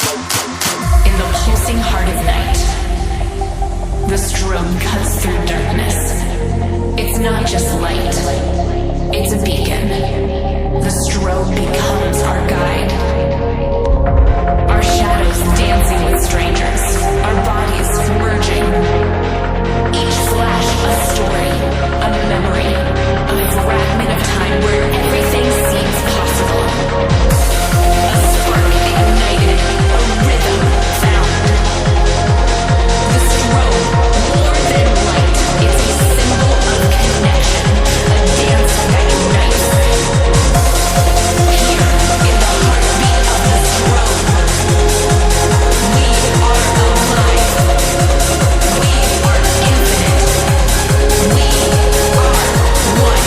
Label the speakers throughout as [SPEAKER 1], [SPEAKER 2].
[SPEAKER 1] In the pulsing heart of night, the strobe cuts through darkness. It's not just light, it's a beacon. The strobe becomes our guide. Our shadows dancing with strangers, our bodies merging. Each flash a story, a memory, a fragment of time where everything seems possible. A spark ignited, a rhythm found. The strobe, more than light, it's a symbol of connection, a dance that unites. Here, in the heartbeat of the strobe, we are alive. We are infinite. We are one.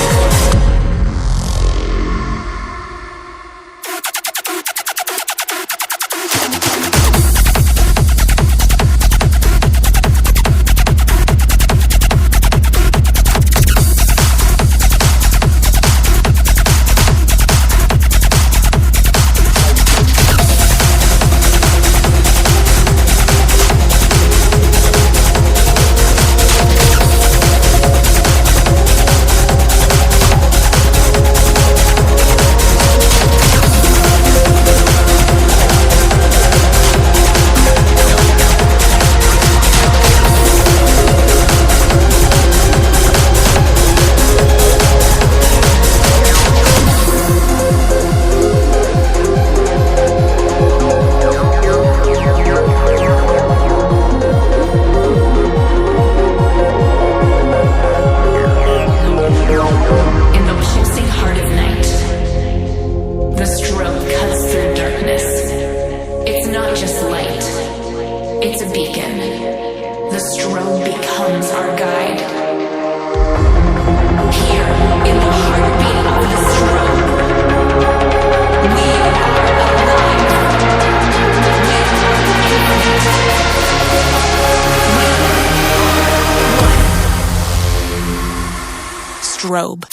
[SPEAKER 1] It's a beacon. The strobe becomes our guide. Here, in the heartbeat of the strobe, we are alive. We are infinite. We are one. Strobe.